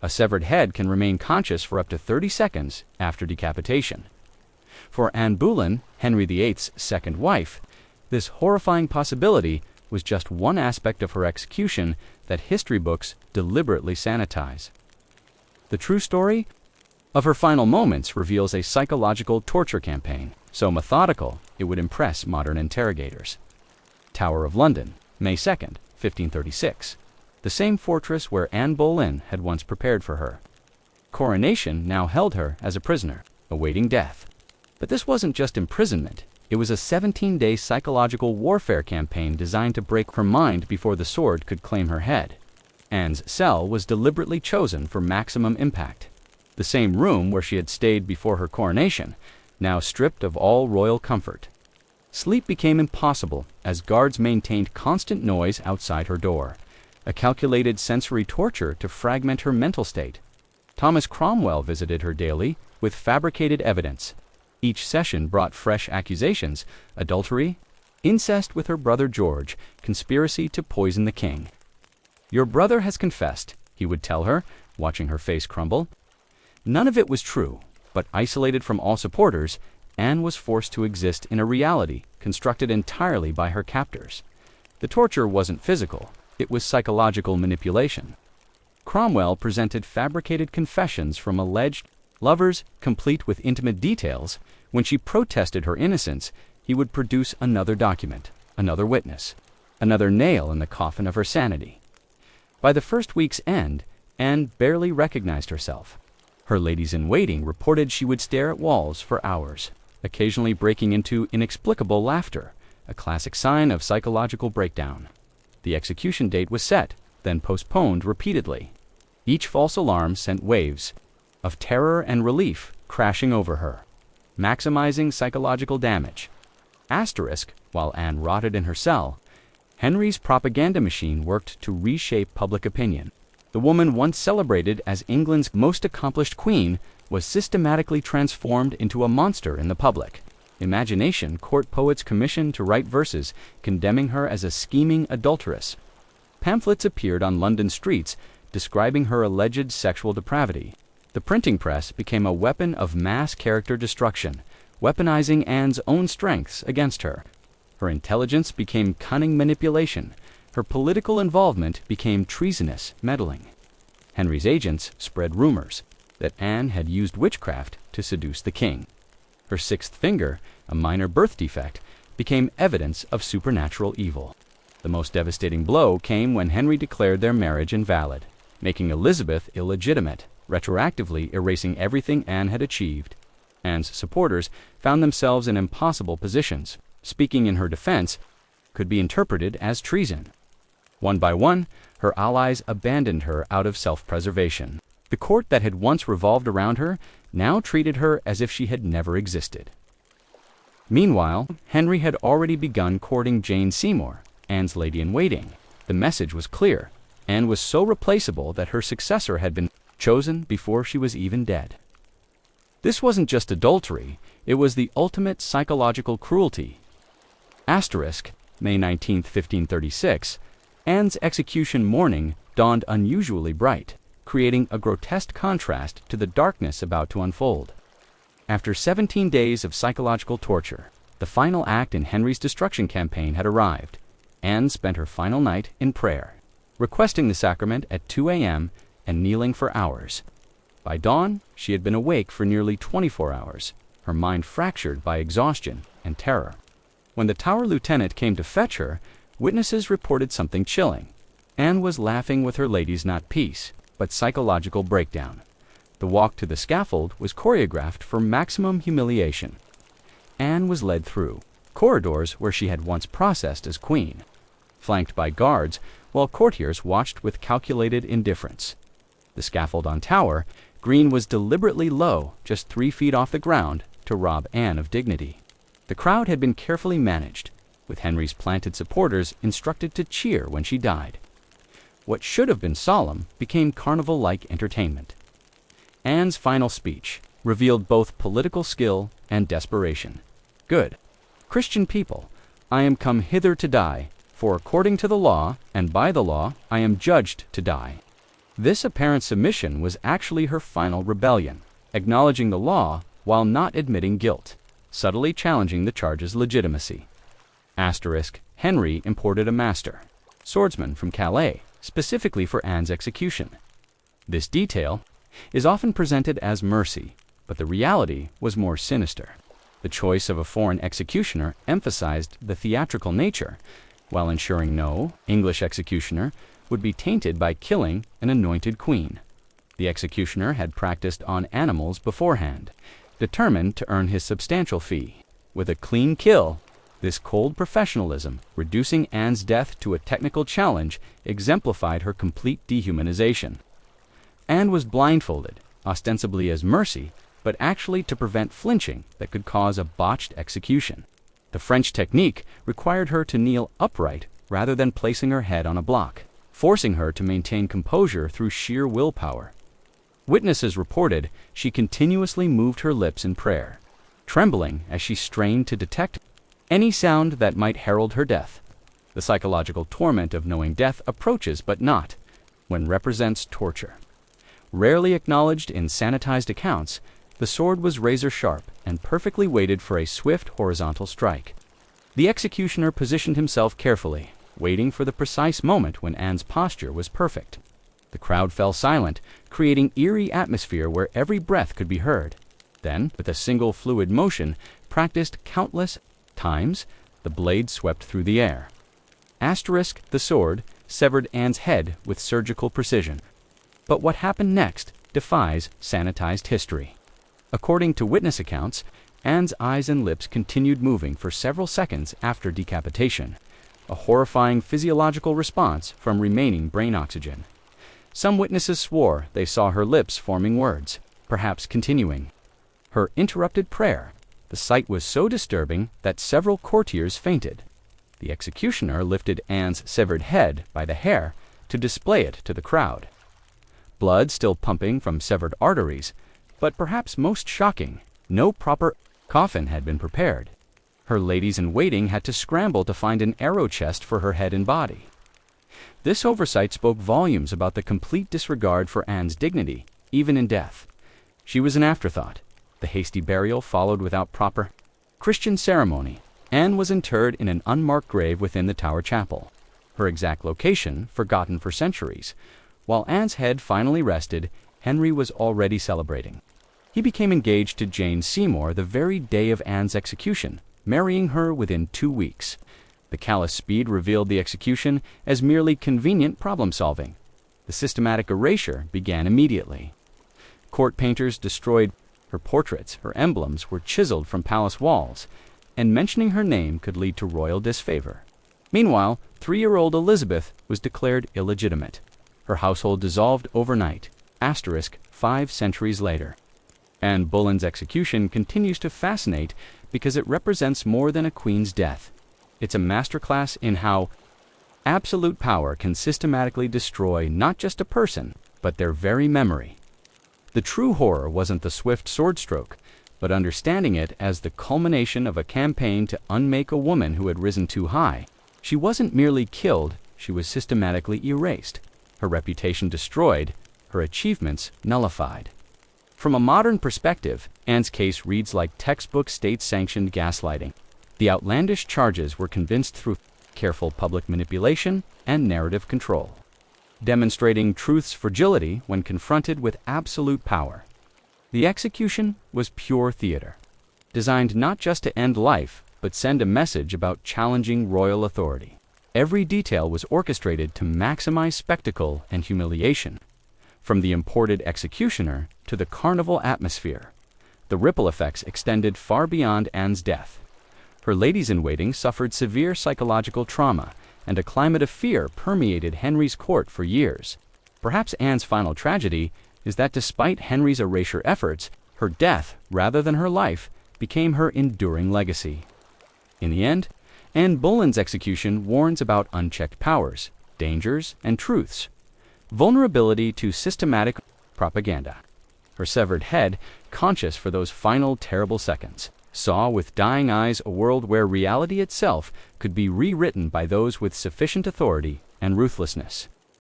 A severed head can remain conscious for up to 30 seconds after decapitation. For Anne Boleyn, Henry VIII's second wife, this horrifying possibility was just one aspect of her execution that history books deliberately sanitize. The true story of her final moments reveals a psychological torture campaign, so methodical it would impress modern interrogators. Tower of London, May 2nd, 1536. The same fortress where Anne Boleyn had once prepared for her. Coronation now held her as a prisoner, awaiting death. But this wasn't just imprisonment. It was a 17-day psychological warfare campaign designed to break her mind before the sword could claim her head. Anne's cell was deliberately chosen for maximum impact. The same room where she had stayed before her coronation, now stripped of all royal comfort. Sleep became impossible as guards maintained constant noise outside her door, a calculated sensory torture to fragment her mental state. Thomas Cromwell visited her daily with fabricated evidence. Each session brought fresh accusations: adultery, incest with her brother George, conspiracy to poison the king. "Your brother has confessed," he would tell her, watching her face crumble. None of it was true, but isolated from all supporters, Anne was forced to exist in a reality constructed entirely by her captors. The torture wasn't physical, it was psychological manipulation. Cromwell presented fabricated confessions from alleged lovers, complete with intimate details. When she protested her innocence, he would produce another document, another witness, another nail in the coffin of her sanity. By the first week's end, Anne barely recognized herself. Her ladies-in-waiting reported she would stare at walls for hours, occasionally breaking into inexplicable laughter, a classic sign of psychological breakdown. The execution date was set, then postponed repeatedly. Each false alarm sent waves of terror and relief crashing over her, maximizing psychological damage. Asterisk, while Anne rotted in her cell, Henry's propaganda machine worked to reshape public opinion. The woman once celebrated as England's most accomplished queen was systematically transformed into a monster in the public imagination. Court poets commissioned to write verses condemning her as a scheming adulteress. Pamphlets appeared on London streets describing her alleged sexual depravity. The printing press became a weapon of mass character destruction, weaponizing Anne's own strengths against her. Her intelligence became cunning manipulation. Her political involvement became treasonous meddling. Henry's agents spread rumors that Anne had used witchcraft to seduce the king. Her sixth finger, a minor birth defect, became evidence of supernatural evil. The most devastating blow came when Henry declared their marriage invalid, making Elizabeth illegitimate, retroactively erasing everything Anne had achieved. Anne's supporters found themselves in impossible positions. Speaking in her defense could be interpreted as treason. One by one, her allies abandoned her out of self-preservation. The court that had once revolved around her now treated her as if she had never existed. Meanwhile, Henry had already begun courting Jane Seymour, Anne's lady-in-waiting. The message was clear. Anne was so replaceable that her successor had been chosen before she was even dead. This wasn't just adultery, it was the ultimate psychological cruelty. Asterisk, May 19, 1536, Anne's execution morning dawned unusually bright, creating a grotesque contrast to the darkness about to unfold. After 17 days of psychological torture, the final act in Henry's destruction campaign had arrived. Anne spent her final night in prayer, requesting the sacrament at 2 a.m. and kneeling for hours. By dawn, she had been awake for nearly 24 hours, her mind fractured by exhaustion and terror. When the Tower lieutenant came to fetch her, witnesses reported something chilling. Anne was laughing with her ladies, not peace, but psychological breakdown. The walk to the scaffold was choreographed for maximum humiliation. Anne was led through corridors where she had once processed as queen, flanked by guards while courtiers watched with calculated indifference. The scaffold on Tower Green was deliberately low, just 3 feet off the ground, to rob Anne of dignity. The crowd had been carefully managed, with Henry's planted supporters instructed to cheer when she died. What should have been solemn became carnival-like entertainment. Anne's final speech revealed both political skill and desperation. "Good Christian people, I am come hither to die, for according to the law, and by the law, I am judged to die. This apparent submission was actually her final rebellion, acknowledging the law while not admitting guilt, subtly challenging the charge's legitimacy. Henry imported a master, swordsman from Calais, specifically for Anne's execution. This detail is often presented as mercy, but the reality was more sinister. The choice of a foreign executioner emphasized the theatrical nature, while ensuring no English executioner would be tainted by killing an anointed queen. The executioner had practiced on animals beforehand, determined to earn his substantial fee. With a clean kill, this cold professionalism, reducing Anne's death to a technical challenge, exemplified her complete dehumanization. Anne was blindfolded, ostensibly as mercy, but actually to prevent flinching that could cause a botched execution. The French technique required her to kneel upright rather than placing her head on a block, forcing her to maintain composure through sheer willpower. Witnesses reported she continuously moved her lips in prayer, trembling as she strained to detect any sound that might herald her death. The psychological torment of knowing death approaches but not, when represents torture. Rarely acknowledged in sanitized accounts, the sword was razor-sharp and perfectly weighted for a swift horizontal strike. The executioner positioned himself carefully, waiting for the precise moment when Anne's posture was perfect. The crowd fell silent, creating eerie atmosphere where every breath could be heard. Then, with a single fluid motion, practiced countless times, the blade swept through the air. The sword severed Anne's head with surgical precision. But what happened next defies sanitized history. According to witness accounts, Anne's eyes and lips continued moving for several seconds after decapitation, a horrifying physiological response from remaining brain oxygen. Some witnesses swore they saw her lips forming words, perhaps continuing her interrupted prayer. The sight was so disturbing that several courtiers fainted. The executioner lifted Anne's severed head by the hair to display it to the crowd. Blood still pumping from severed arteries, but perhaps most shocking, no proper coffin had been prepared. Her ladies-in-waiting had to scramble to find an arrow chest for her head and body. This oversight spoke volumes about the complete disregard for Anne's dignity, even in death. She was an afterthought. The hasty burial followed without proper Christian ceremony. Anne was interred in an unmarked grave within the Tower Chapel, her exact location forgotten for centuries. While Anne's head finally rested, Henry was already celebrating. He became engaged to Jane Seymour the very day of Anne's execution, marrying her within 2 weeks. The callous speed revealed the execution as merely convenient problem-solving. The systematic erasure began immediately. Court painters destroyed her portraits, her emblems were chiseled from palace walls, and mentioning her name could lead to royal disfavor. Meanwhile, 3-year-old Elizabeth was declared illegitimate. Her household dissolved overnight, 5 centuries later. Anne Boleyn's execution continues to fascinate because it represents more than a queen's death. It's a masterclass in how absolute power can systematically destroy not just a person, but their very memory. The true horror wasn't the swift sword stroke, but understanding it as the culmination of a campaign to unmake a woman who had risen too high. She wasn't merely killed, she was systematically erased, her reputation destroyed, her achievements nullified. From a modern perspective, Anne's case reads like textbook state-sanctioned gaslighting. The outlandish charges were convinced through careful public manipulation and narrative control, demonstrating truth's fragility when confronted with absolute power. The execution was pure theater, designed not just to end life, but send a message about challenging royal authority. Every detail was orchestrated to maximize spectacle and humiliation. From the imported executioner to the carnival atmosphere, the ripple effects extended far beyond Anne's death. Her ladies-in-waiting suffered severe psychological trauma, and a climate of fear permeated Henry's court for years. Perhaps Anne's final tragedy is that despite Henry's erasure efforts, her death, rather than her life, became her enduring legacy. In the end, Anne Boleyn's execution warns about unchecked powers, dangers, and truths. Vulnerability to systematic propaganda. Her severed head, conscious for those final terrible seconds, saw with dying eyes a world where reality itself could be rewritten by those with sufficient authority and ruthlessness.